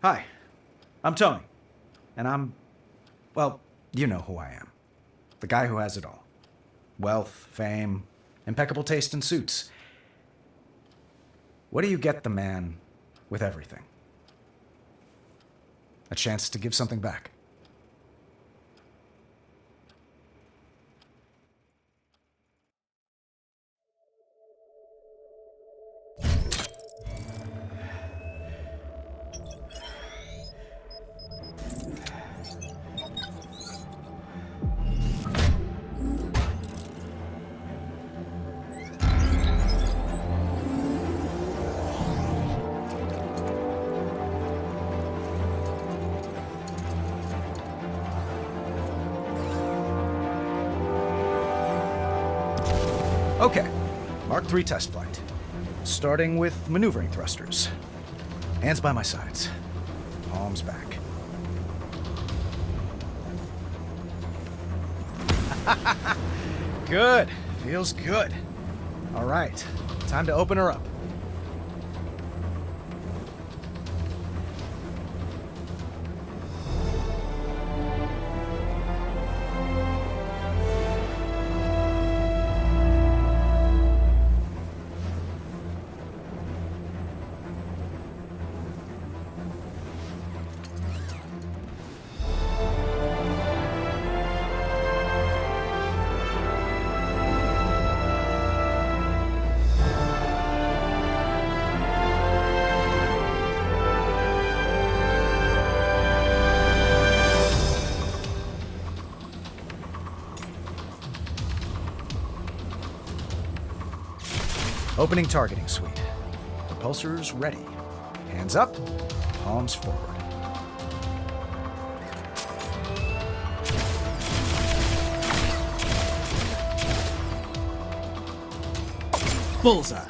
Hi, I'm Tony. And well, you know who I am. The guy who has it all. Wealth, fame, impeccable taste in suits. What do you get the man with everything? A chance to give something back. Okay, Mark III test flight. Starting with maneuvering thrusters. Hands by my sides. Palms back. Good. Feels good. All right, time to open her up. Opening targeting suite. Repulsors ready. Hands up, palms forward. Bullseye.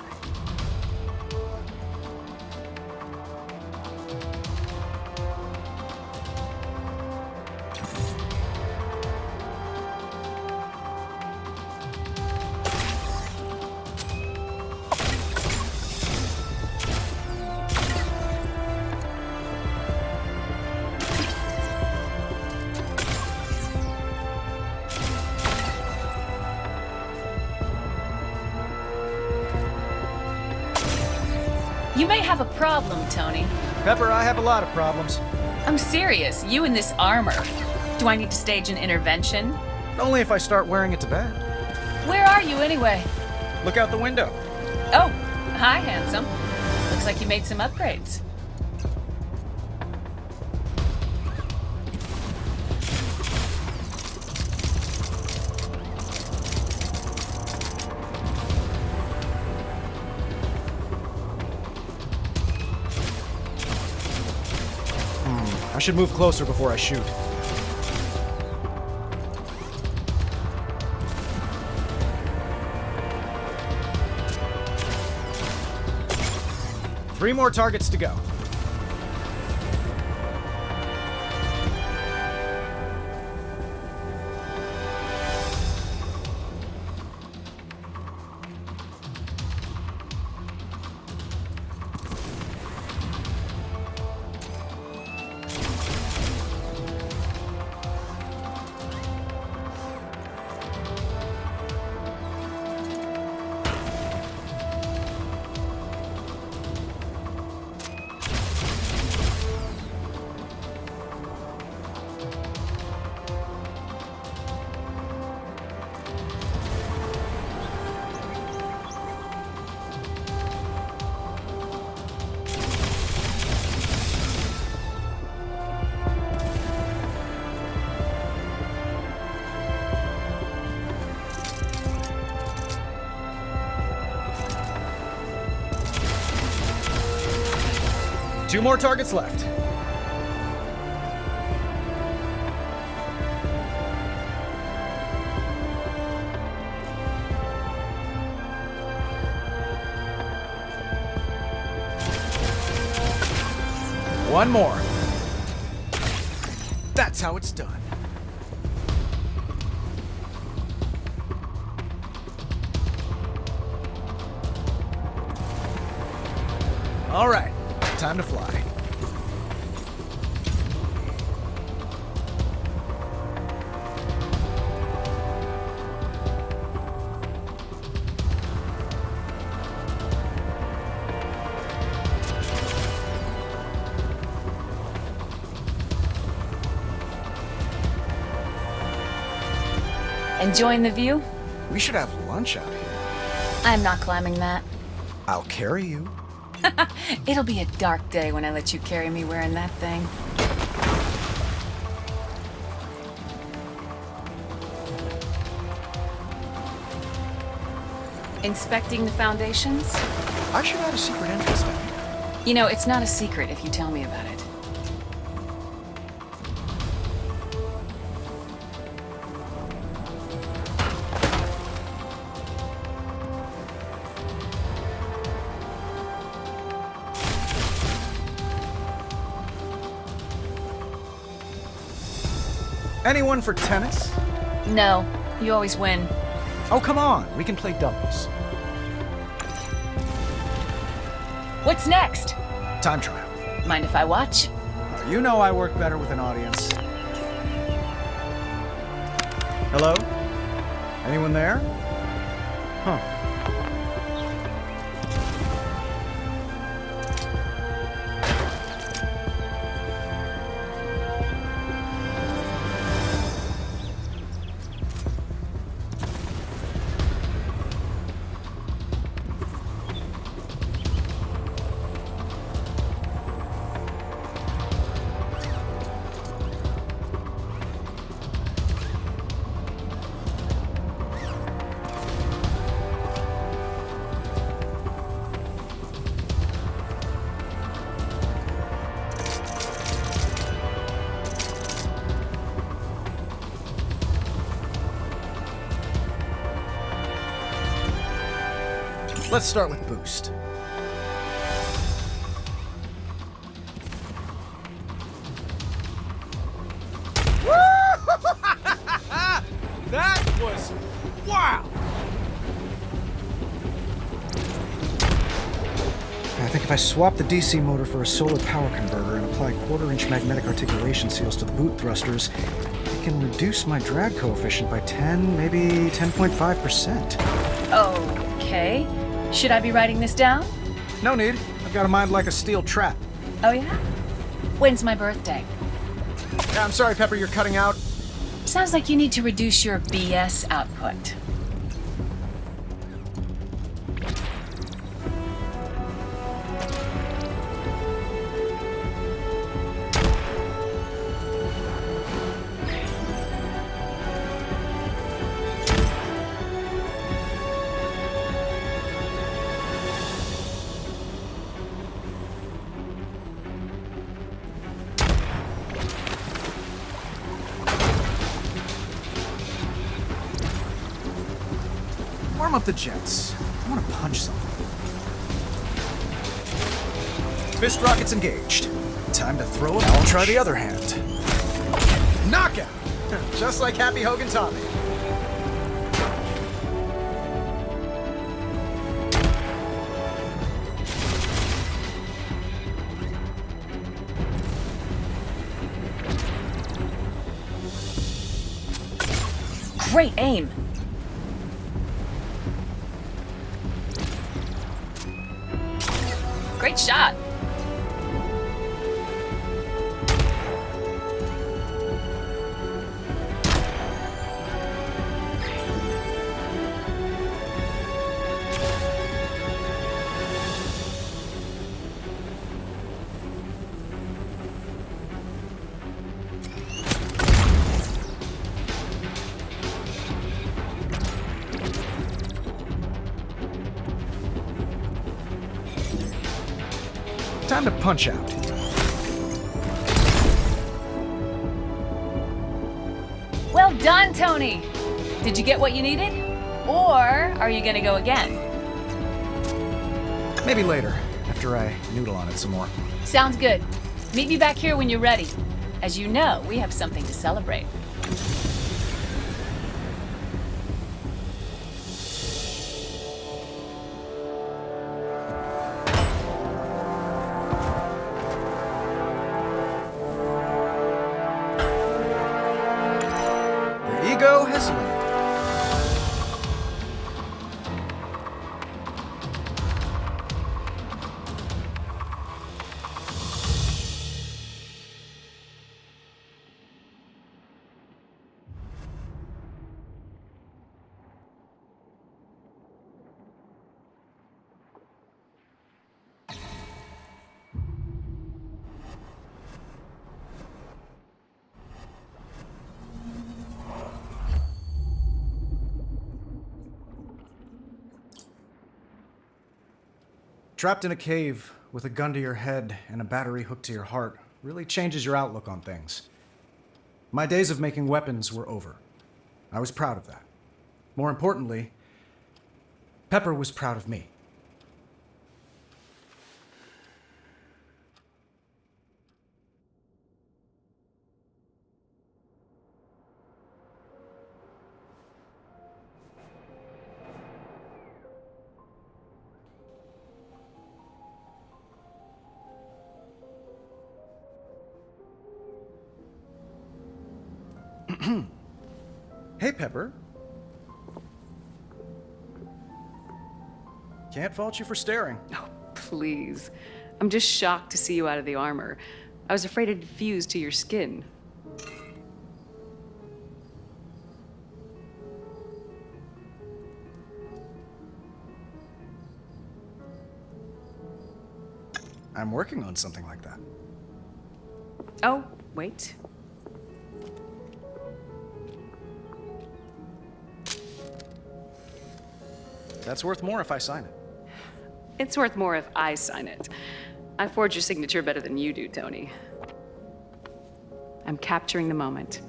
You may have a problem, Tony. Pepper, I have a lot of problems. I'm serious. You in this armor. Do I need to stage an intervention? Only if I start wearing it to bed. Where are you anyway? Look out the window. Oh, hi, handsome. Looks like you made some upgrades. I should move closer before I shoot. Three more targets to go. Two more targets left. One more. That's how it's done. All right, time to fly. Enjoying the view? We should have lunch out here. I'm not climbing that. I'll carry you. It'll be a dark day when I let you carry me wearing that thing. Inspecting the foundations? I should have a secret entrance down here. You know, it's not a secret if you tell me about it. Anyone for tennis? No, you always win. Oh, come on. We can play doubles. What's next? Time trial. Mind if I watch? You know I work better with an audience. Hello? Anyone there? Huh. Let's start with boost. That was wow! I think if I swap the DC motor for a solar power converter and apply quarter-inch magnetic articulation seals to the boot thrusters, it can reduce my drag coefficient by 10, maybe 10.5%. Okay. Should I be writing this down? No need. I've got a mind like a steel trap. Oh, yeah? When's my birthday? Yeah, I'm sorry, Pepper, you're cutting out. Sounds like you need to reduce your BS output. Warm up the jets. I want to punch something. Fist rockets engaged. Time to throw it. Now I'll try the other hand. Knockout! Just like Happy Hogan Tommy. Great aim. Great shot. Time to punch out. Well done, Tony. Did you get what you needed? Or are you gonna go again? Maybe later, after I noodle on it some more. Sounds good. Meet me back here when you're ready. As you know, we have something to celebrate. The ego has landed. Trapped in a cave with a gun to your head and a battery hooked to your heart really changes your outlook on things. My days of making weapons were over. I was proud of that. More importantly, Pepper was proud of me. Hey, Pepper. Can't fault you for staring. Oh, please. I'm just shocked to see you out of the armor. I was afraid it'd fuse to your skin. I'm working on something like that. Oh, wait. That's worth more if I sign it. It's worth more if I sign it. I forge your signature better than you do, Tony. I'm capturing the moment.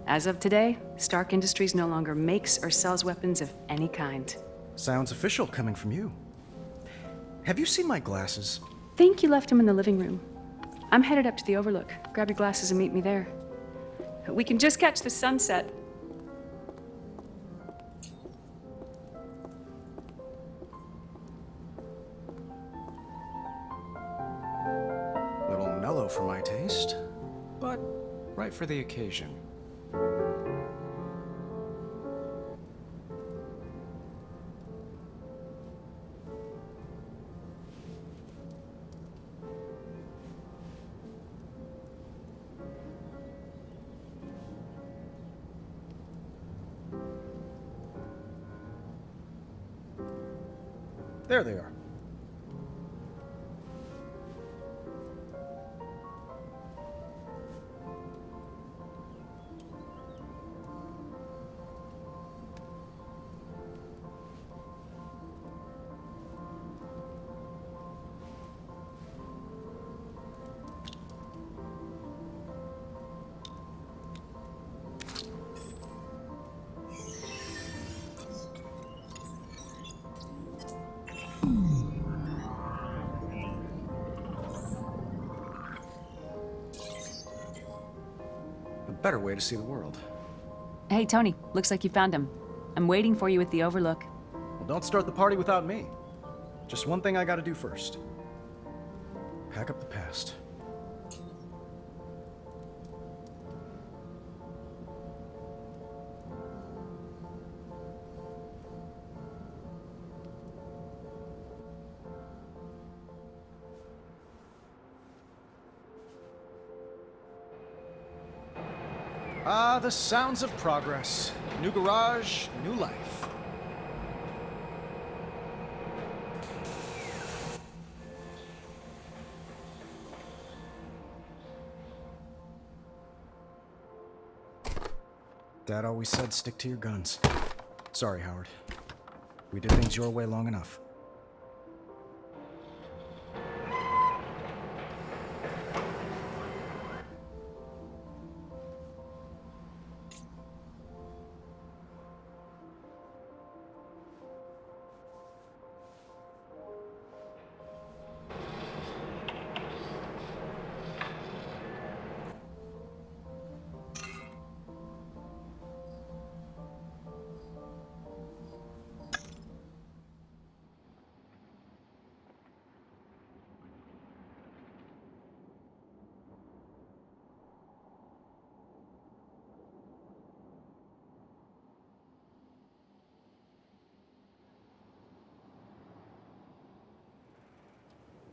As of today, Stark Industries no longer makes or sells weapons of any kind. Sounds official coming from you. Have you seen my glasses? Think you left him in the living room. I'm headed up to the Overlook. Grab your glasses and meet me there. We can just catch the sunset. Little mellow for my taste, but right for the occasion. There they are. A better way to see the world. Hey, Tony, looks like you found him. I'm waiting for you at the Overlook. Well, don't start the party without me. Just one thing I gotta do first. Pack up the past. Ah, the sounds of progress. New garage, new life. Dad always said stick to your guns. Sorry, Howard. We did things your way long enough.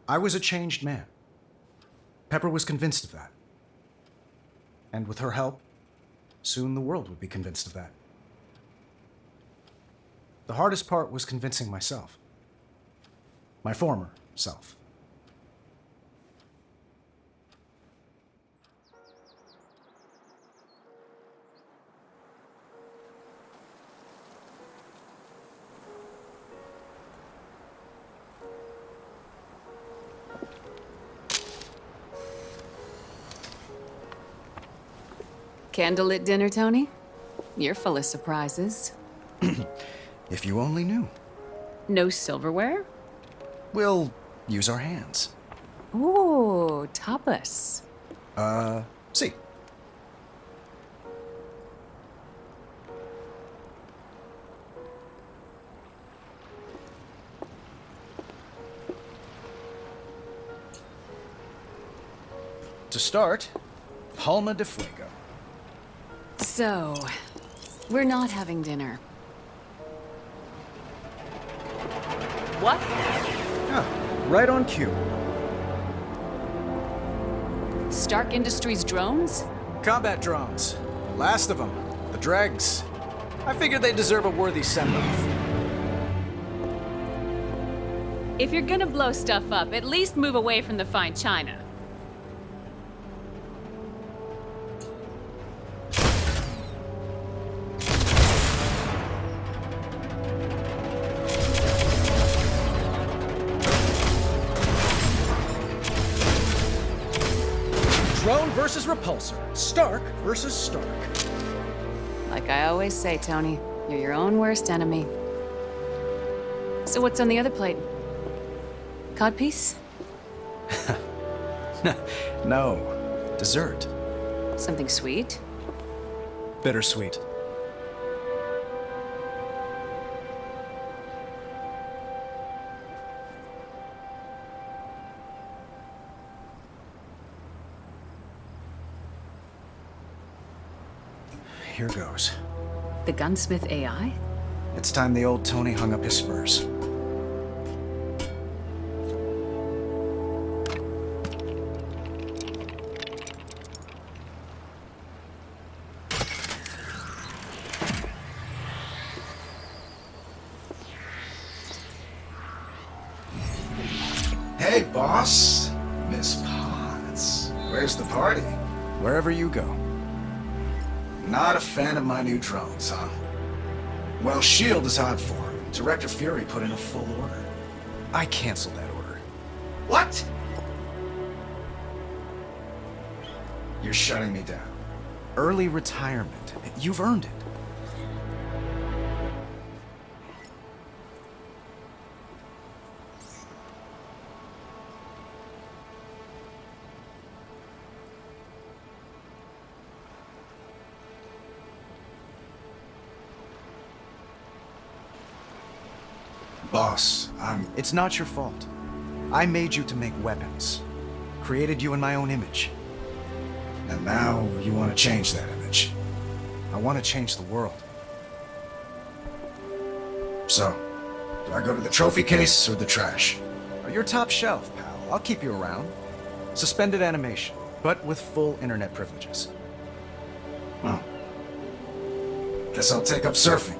I was a changed man. Pepper was convinced of that. And with her help, soon the world would be convinced of that. The hardest part was convincing myself. My former self. Candlelit dinner, Tony? You're full of surprises. If you only knew. No silverware? We'll use our hands. Ooh, tapas. See. To start, Palma de Fuego. So, we're not having dinner. What? Ah, right on cue. Stark Industries drones? Combat drones. Last of them. The dregs. I figured they deserve a worthy send-off. If you're gonna blow stuff up, at least move away from the fine china. Drone versus repulsor. Stark versus Stark. Like I always say, Tony, you're your own worst enemy. So what's on the other plate? Codpiece? No. Dessert. Something sweet? Bittersweet. Here goes. The gunsmith AI? It's time the old Tony hung up his spurs. Hey, boss. Miss Potts. Where's the party? Wherever you go. Not a fan of my new drones, huh? Well, S.H.I.E.L.D. is hot for him. Director Fury put in a full order. I canceled that order. What? You're shutting me down. Early retirement. You've earned it. Boss, It's not your fault. I made you to make weapons. Created you in my own image. And now you want to change that image. I want to change the world. So, do I go to the trophy case or the trash? You're top shelf, pal. I'll keep you around. Suspended animation, but with full internet privileges. Well, guess I'll take up surfing.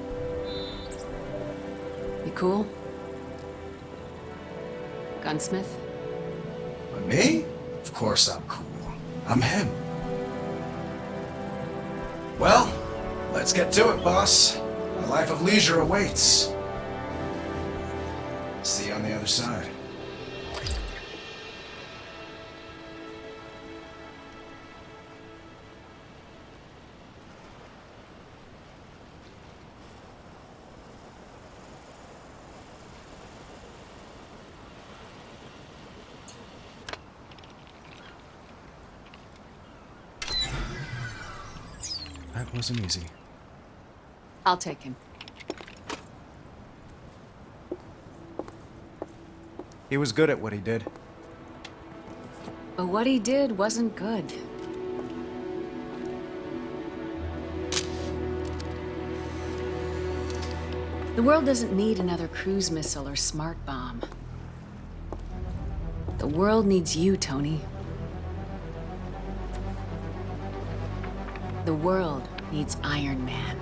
You cool? Gunsmith? But me? Of course I'm cool. I'm him. Well, let's get to it, boss. A life of leisure awaits. See you on the other side. That wasn't easy. I'll take him. He was good at what he did. But what he did wasn't good. The world doesn't need another cruise missile or smart bomb. The world needs you, Tony. The world needs Iron Man.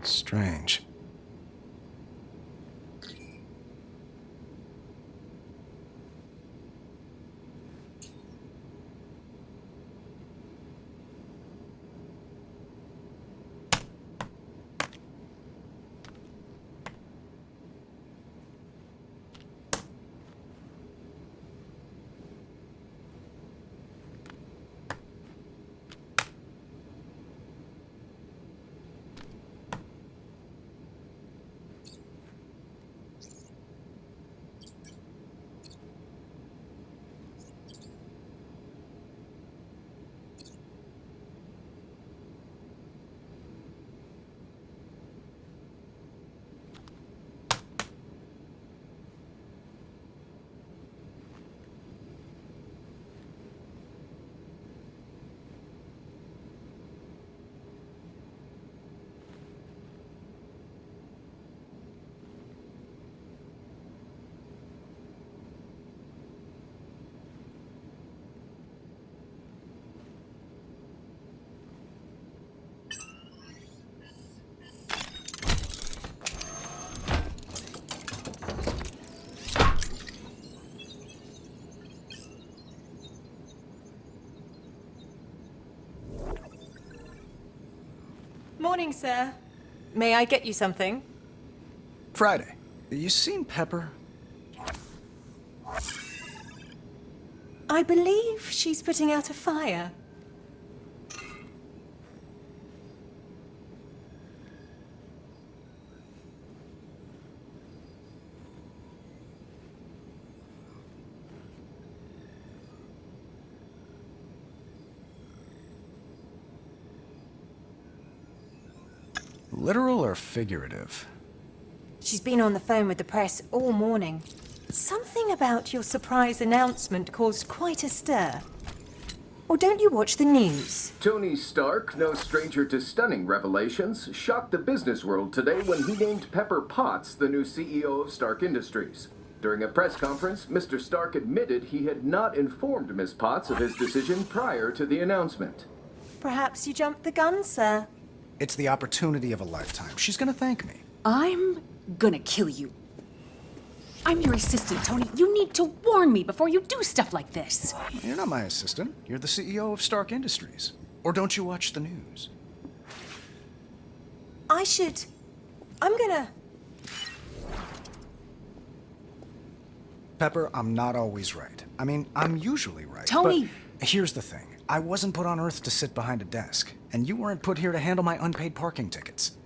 Strange. Morning, sir. May I get you something? Friday, you seen Pepper? I believe she's putting out a fire. Literal or figurative? She's been on the phone with the press all morning. Something about your surprise announcement caused quite a stir. Or don't you watch the news? Tony Stark, no stranger to stunning revelations, shocked the business world today when he named Pepper Potts the new CEO of Stark Industries. During a press conference, Mr. Stark admitted he had not informed Ms. Potts of his decision prior to the announcement. Perhaps you jumped the gun, sir. It's the opportunity of a lifetime. She's gonna thank me. I'm gonna kill you. I'm your assistant, Tony. You need to warn me before you do stuff like this. You're not my assistant. You're the CEO of Stark Industries. Or don't you watch the news? I'm gonna... Pepper, I'm not always right. I mean, I'm usually right. Tony! But here's the thing. I wasn't put on Earth to sit behind a desk. And you weren't put here to handle my unpaid parking tickets.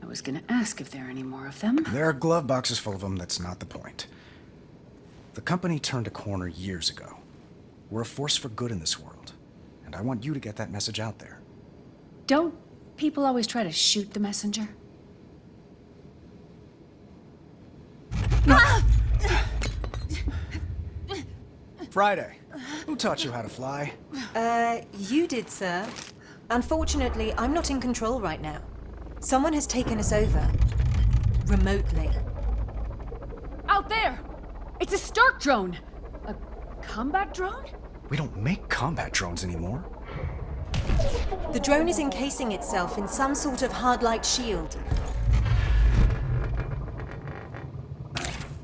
I was gonna ask if there are any more of them. There are glove boxes full of them. That's not the point. The company turned a corner years ago. We're a force for good in this world. And I want you to get that message out there. Don't people always try to shoot the messenger? Friday, who taught you how to fly? You did, sir. Unfortunately, I'm not in control right now. Someone has taken us over. Remotely. Out there! It's a Stark drone! A combat drone? We don't make combat drones anymore. The drone is encasing itself in some sort of hard-light shield.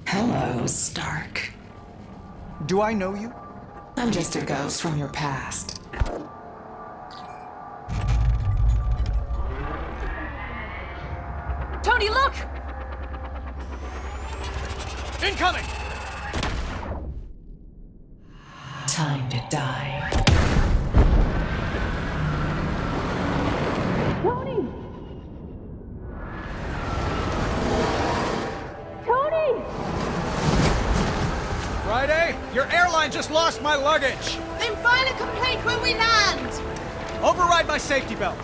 Hello, Stark. Do I know you? I'm just a ghost from your past. Tony, look! Incoming! Time to die. Tony! Tony! Friday, your airline just lost my luggage! Then file a complaint when we land! Override my safety belt.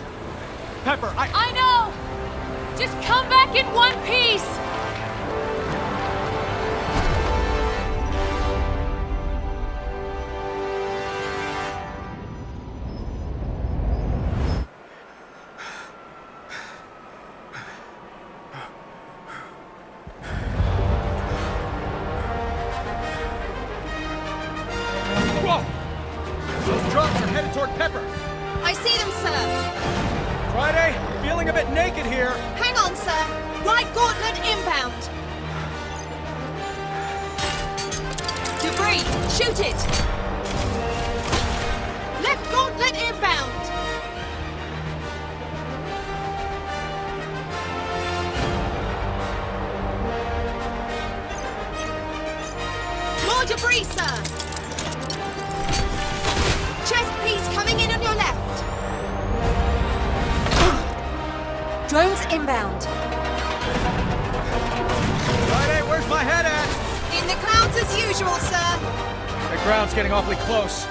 Pepper, I know! Just come back in one piece! Whoa! Those drones are headed toward Pepper. I see them, sir! Friday, feeling a bit naked rocket here. Hang on, sir. Right gauntlet inbound. Debris, shoot it. Left gauntlet inbound. More debris, sir. Chest piece coming in on your left. Drones inbound. Friday, where's my head at? In the clouds as usual, sir. The ground's getting awfully close.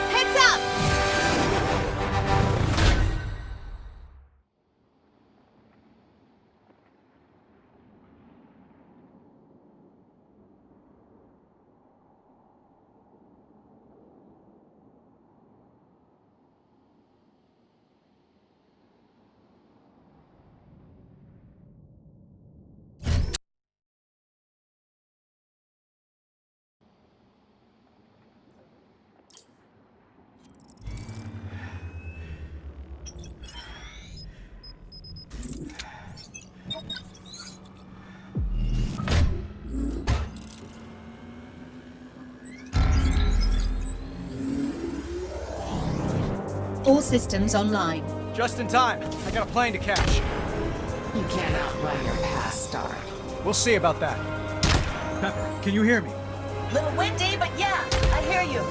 Heads up. All systems online. Just in time. I got a plane to catch. You can't outrun your past, Stark. We'll see about that. Pepper, can you hear me? Little windy, but yeah, I hear you.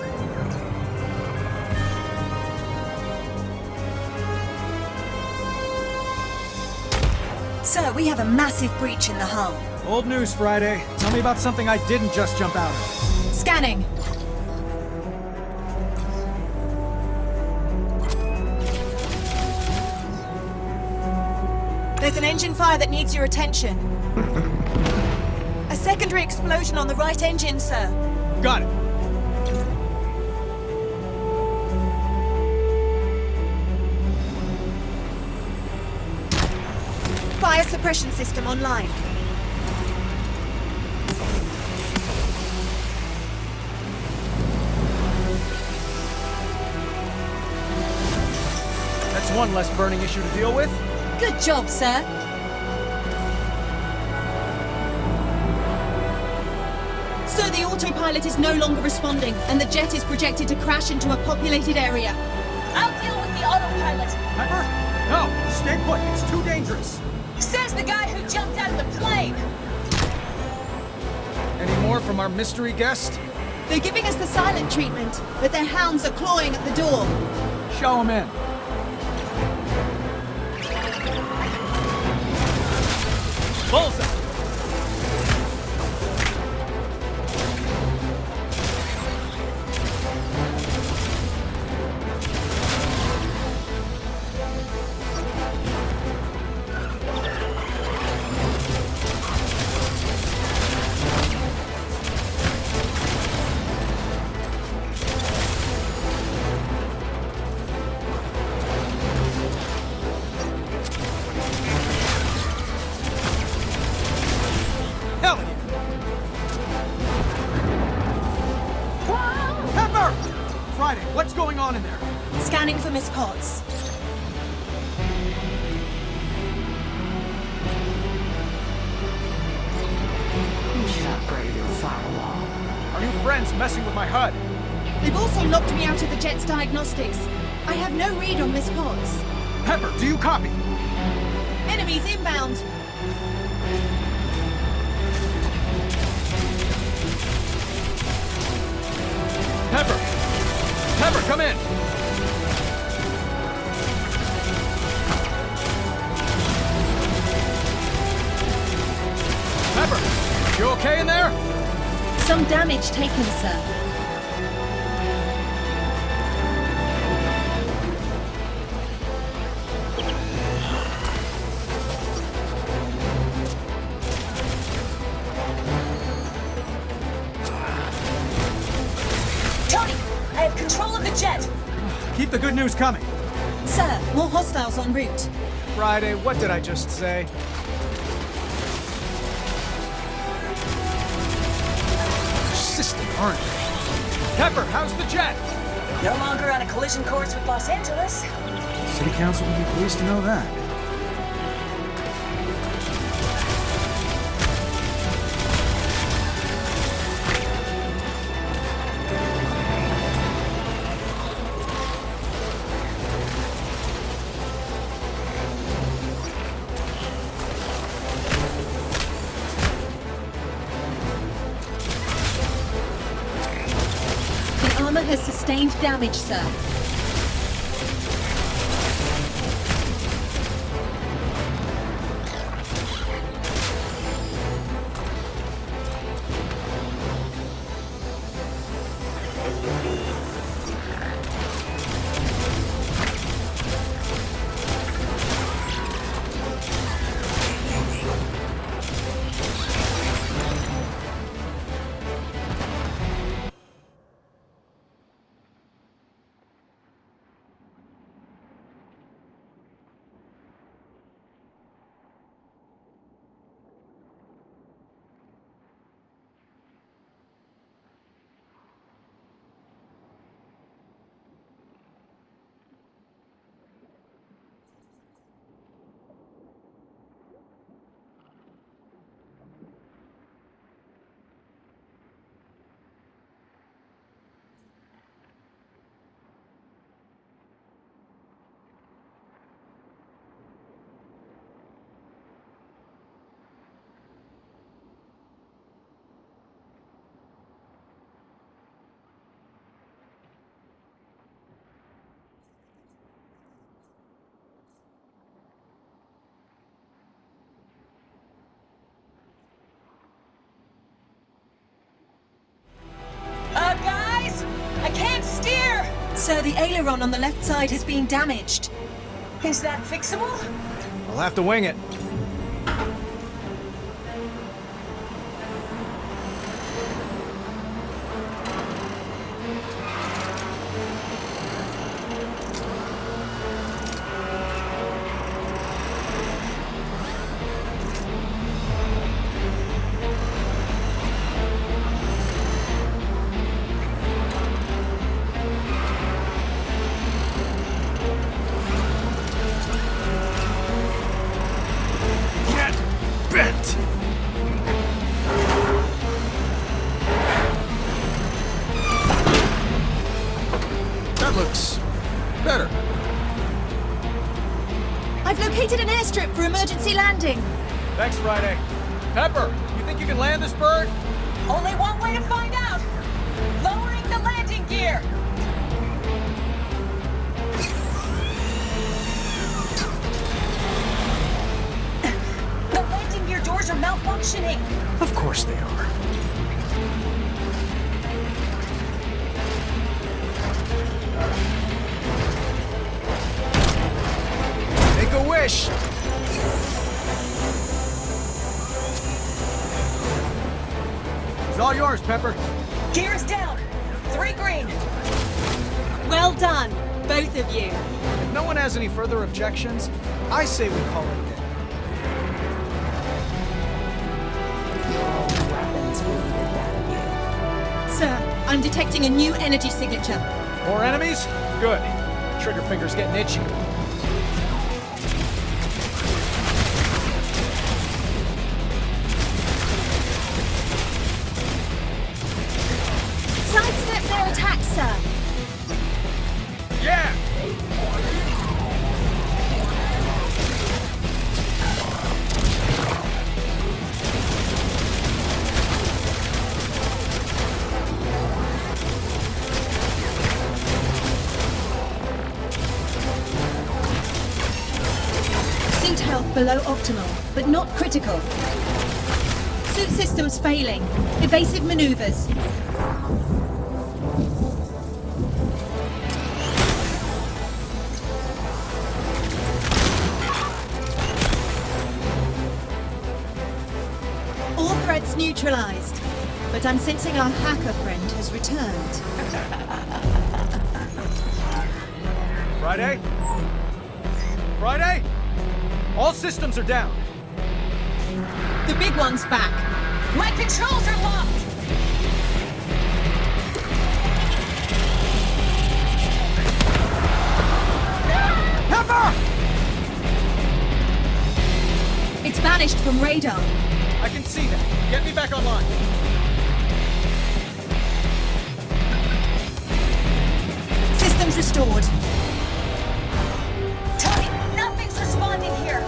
Sir, we have a massive breach in the hull. Old news, Friday. Tell me about something I didn't just jump out of. Scanning. There's an engine fire that needs your attention. A secondary explosion on the right engine, sir. Got it. Fire suppression system online. That's one less burning issue to deal with. Good job, sir. So the autopilot is no longer responding, and the jet is projected to crash into a populated area. I'll deal with the autopilot. Pepper? No! Stay put! It's too dangerous! Says the guy who jumped out of the plane. Any more from our mystery guest? They're giving us the silent treatment, but their hounds are clawing at the door. Show him in. Bullseye! Hell yeah! Pepper! Friday, what's going on in there? Scanning for Miss Potts. You should upgrade your firewall. Our new friend's messing with my HUD. They've also locked me out of the jet's diagnostics. I have no read on Miss Potts. Pepper, do you copy? Enemies inbound. Pepper! Pepper, come in! Pepper, you okay in there? Some damage taken, sir. Tony, I have control of the jet. Keep the good news coming. Sir, more hostiles en route. Friday, what did I just say? Persistent, aren't they? Pepper, how's the jet? No longer on a collision course with Los Angeles. City Council would be pleased to know that. has sustained damage, sir. Guys! I can't steer! Sir, the aileron on the left side has been damaged. Is that fixable? I'll have to wing it. That looks better. I've located an airstrip for emergency landing. Thanks, Friday. Pepper, you think you can land this bird? Only one way to find out. Lowering the landing gear. The landing gear doors are malfunctioning. Of course they are. Make a wish! It's all yours, Pepper. Gears down. 3 green. Well done, both of you. If no one has any further objections, I say we call it a day. Sir, I'm detecting a new energy signature. More enemies? Good. Trigger finger's getting itchy. Sidestep their attacks, sir. Yeah! Suit health below optimal, but not critical. Suit systems failing. Evasive maneuvers. All threats neutralized. But I'm sensing our hacker friend has returned. Friday? Friday? All systems are down. The big one's back. My controls are locked! Pepper! It's vanished from radar. I can see that. Get me back online. Systems restored. Tony, nothing's responding here.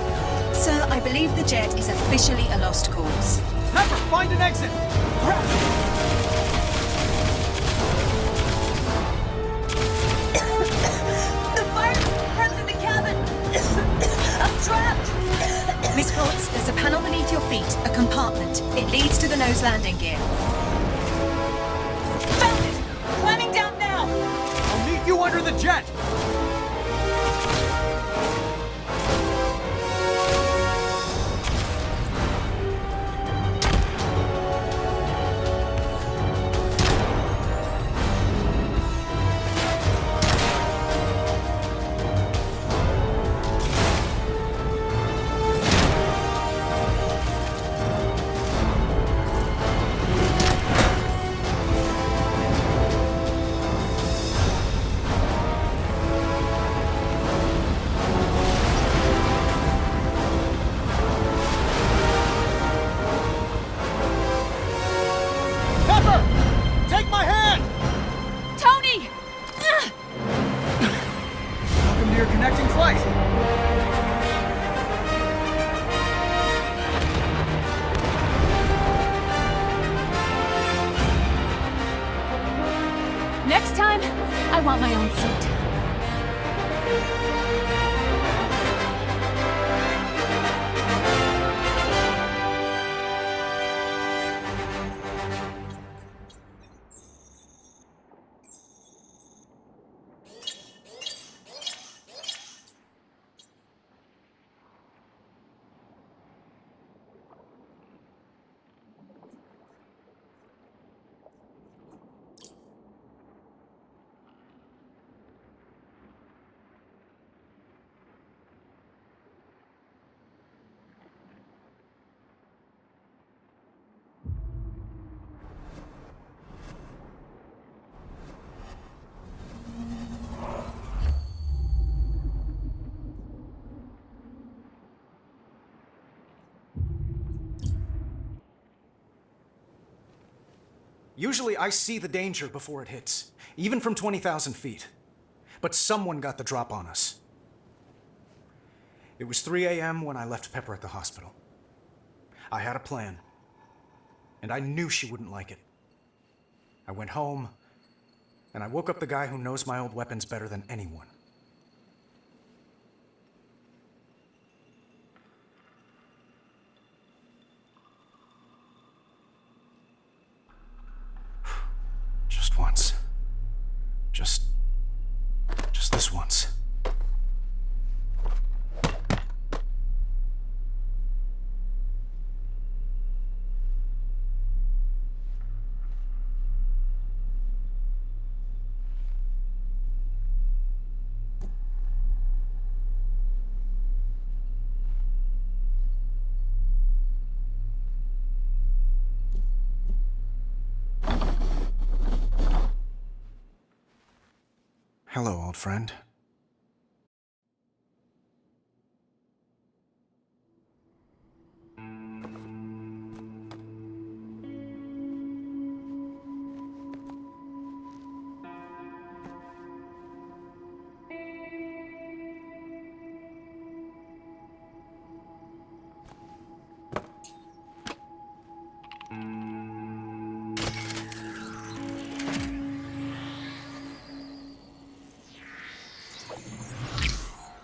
Sir, I believe the jet is officially a lost cause. Pepper, find an exit! Trapped! Miss Potts, there's a panel beneath your feet, a compartment. It leads to the nose landing gear. Found it! Climbing down now! I'll meet you under the jet! Take my hand! Tony! Welcome to your connecting flight. Next time, I want my own seat. Usually I see the danger before it hits, even from 20,000 feet. But someone got the drop on us. It was 3 a.m. when I left Pepper at the hospital. I had a plan, and I knew she wouldn't like it. I went home, and I woke up the guy who knows my old weapons better than anyone. Just once. Just this once. Hello, old friend.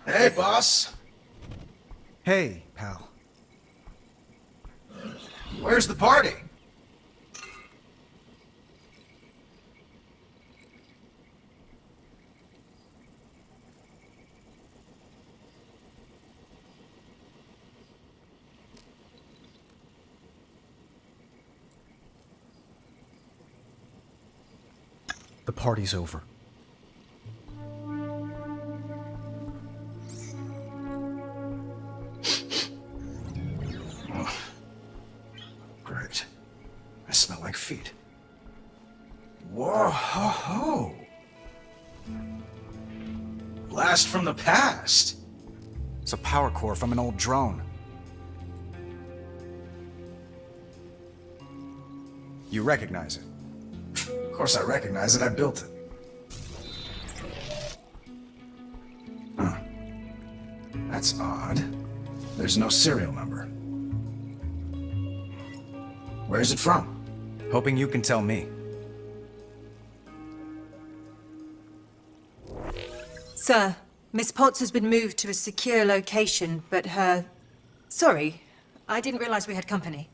Hey, boss. Hey, pal. Where's the party? The party's over. Great. I smell like feet. Whoa, ho, ho. Blast from the past. It's a power core from an old drone. You recognize it? Of course I recognize it. I built it. Huh. That's odd. There's no serial number. Where's it from? Hoping you can tell me. Sir, Miss Potts has been moved to a secure location, but her... Sorry, I didn't realize we had company.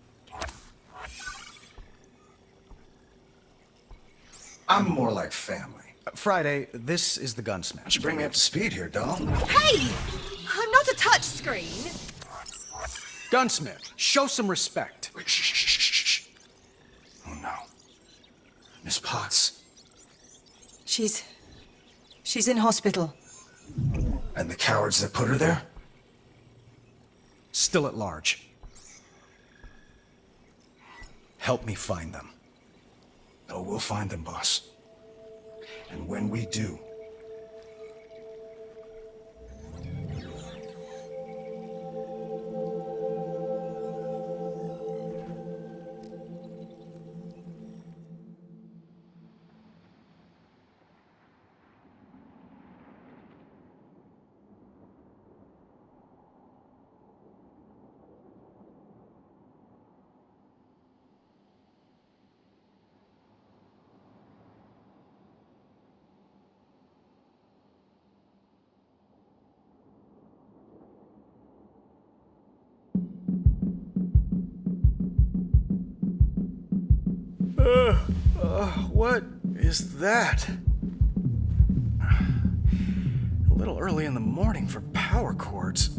I'm more like family. Friday, this is the gunsmith. Why don't you bring me up to speed here, doll? Hey! I'm not a touchscreen! Gunsmith, show some respect. Wait, shh, shh, shh, shh, shh. Oh no. Miss Potts. She's in hospital. And the cowards that put her there? Still at large. Help me find them. Oh, we'll find them, boss. And when we do... What is that? A little early in the morning for power cords.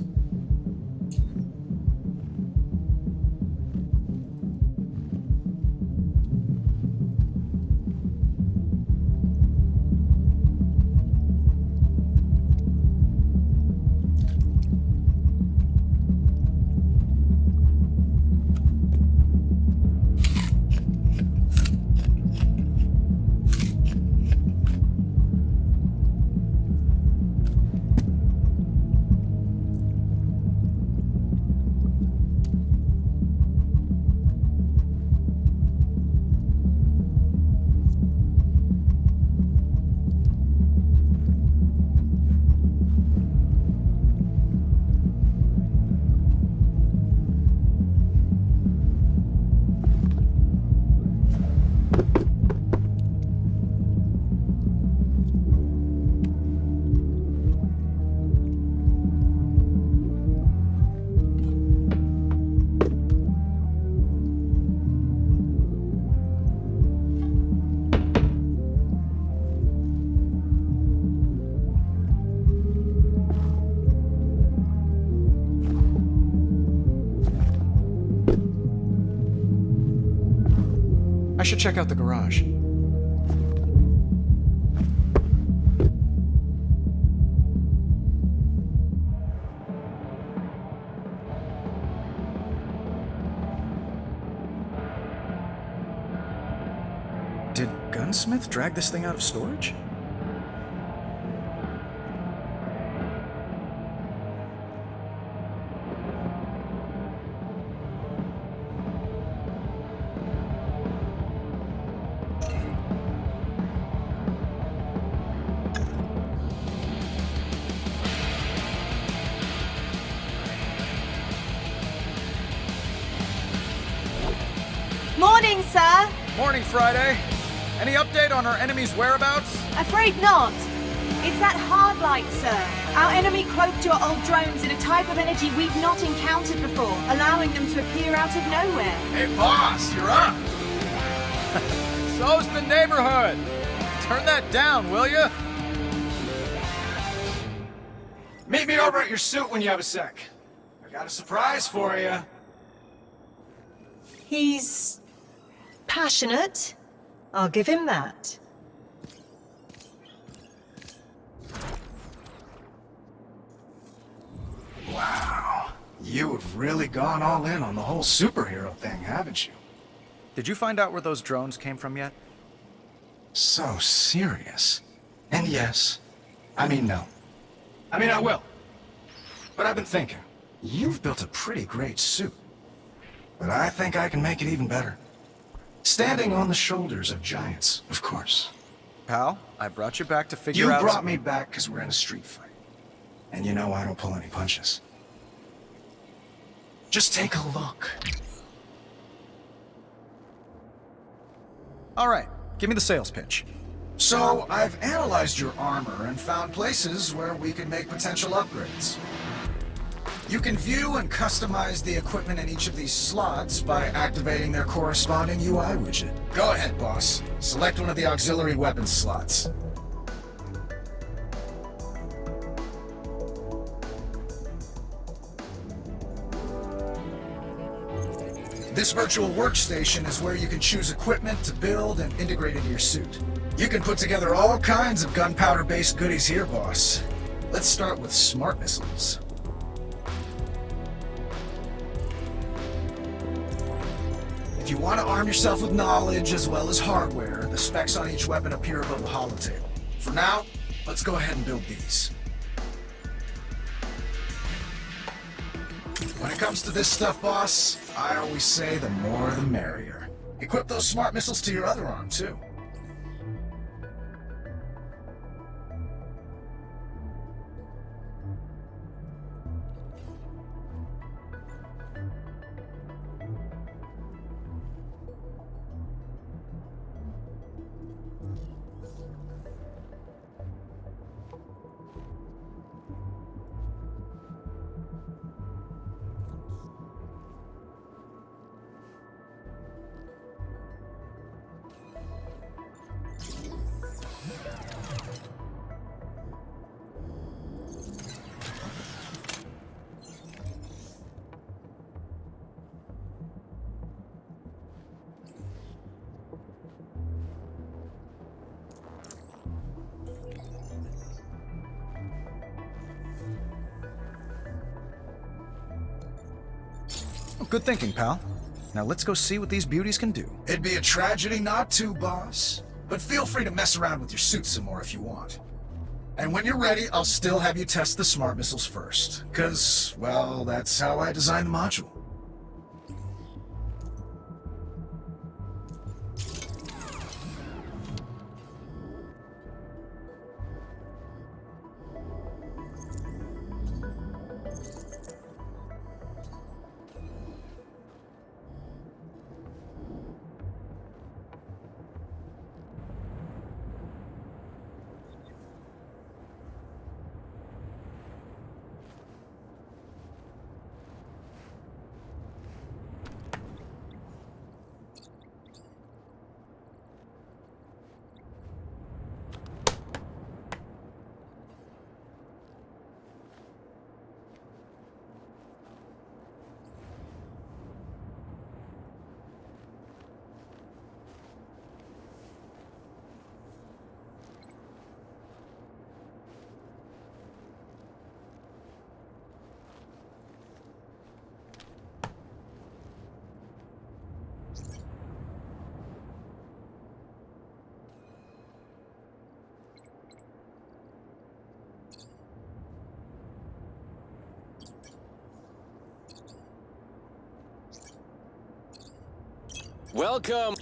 I should check out the garage. Did Gunsmith drag this thing out of storage? Morning, sir! Morning, Friday. Any update on our enemy's whereabouts? Afraid not. It's that hard light, sir. Our enemy cloaked your old drones in a type of energy we've not encountered before, allowing them to appear out of nowhere. Hey, boss, you're up. So's the neighborhood. Turn that down, will you? Meet me over at your suit when you have a sec. I got a surprise for you. He's passionate. I'll give him that. Wow. You have really gone all in on the whole superhero thing, haven't you? Did you find out where those drones came from yet? So serious. And yes. I mean, no. I mean, I will. But I've been thinking. You've built a pretty great suit. But I think I can make it even better. Standing on the shoulders of giants, of course. Pal, I brought you back to figure out... You brought me back because we're in a street fight. And you know I don't pull any punches. Just take a look. All right, give me the sales pitch. So, I've analyzed your armor and found places where we can make potential upgrades. You can view and customize the equipment in each of these slots by activating their corresponding UI widget. Go ahead, boss. Select one of the auxiliary weapons slots. This virtual workstation is where you can choose equipment to build and integrate into your suit. You can put together all kinds of gunpowder-based goodies here, boss. Let's start with smart missiles. If you want to arm yourself with knowledge as well as hardware, the specs on each weapon appear above the holotable. For now, let's go ahead and build these. When it comes to this stuff, boss, I always say the more the merrier. Equip those smart missiles to your other arm, too. Good thinking, pal. Now let's go see what these beauties can do. It'd be a tragedy not to, boss. But feel free to mess around with your suit some more if you want. And when you're ready, I'll still have you test the smart missiles first. 'Cause, well, that's how I designed the module. Welcome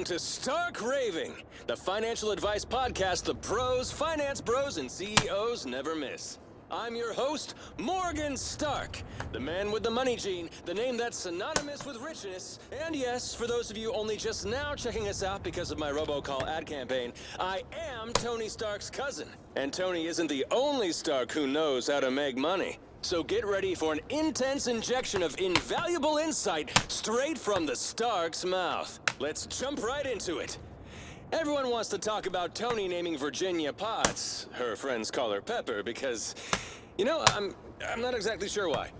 to Stark Raving, the financial advice podcast the pros, finance bros, and CEOs never miss. I'm your host, Morgan Stark, the man with the money gene, the name that's synonymous with richness. And yes, for those of you only just now checking us out because of my robocall ad campaign, I am Tony Stark's cousin. And Tony isn't the only Stark who knows how to make money. So get ready for an intense injection of invaluable insight straight from the Stark's mouth. Let's jump right into it. Everyone wants to talk about Tony naming Virginia Potts. Her friends call her Pepper because, you know, I'm not exactly sure why.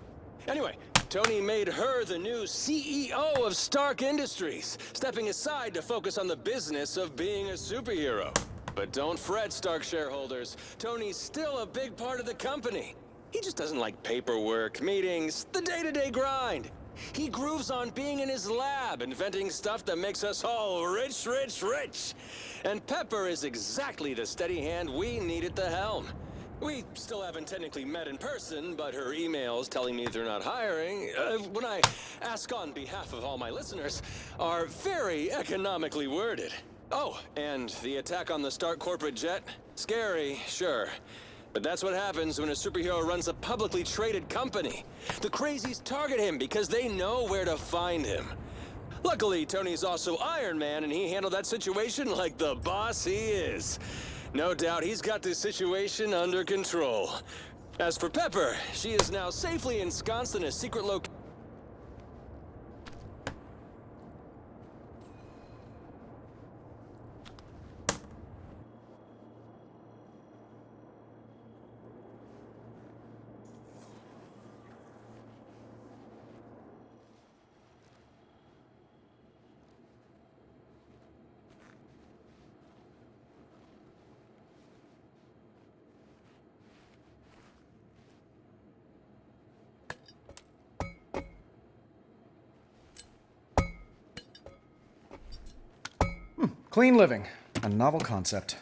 Anyway, Tony made her the new CEO of Stark Industries, stepping aside to focus on the business of being a superhero. But don't fret, Stark shareholders. Tony's still a big part of the company. He just doesn't like paperwork, meetings, the day-to-day grind. He grooves on being in his lab, inventing stuff that makes us all rich, rich, rich. And Pepper is exactly the steady hand we need at the helm. We still haven't technically met in person, but her emails telling me they're not hiring, when I ask on behalf of all my listeners, are very economically worded. Oh, and the attack on the Stark corporate jet? Scary, sure. But that's what happens when a superhero runs a publicly traded company. The crazies target him because they know where to find him. Luckily, Tony's also Iron Man, and he handled that situation like the boss he is. No doubt he's got this situation under control. As for Pepper, she is now safely ensconced in a secret location. Clean living. A novel concept.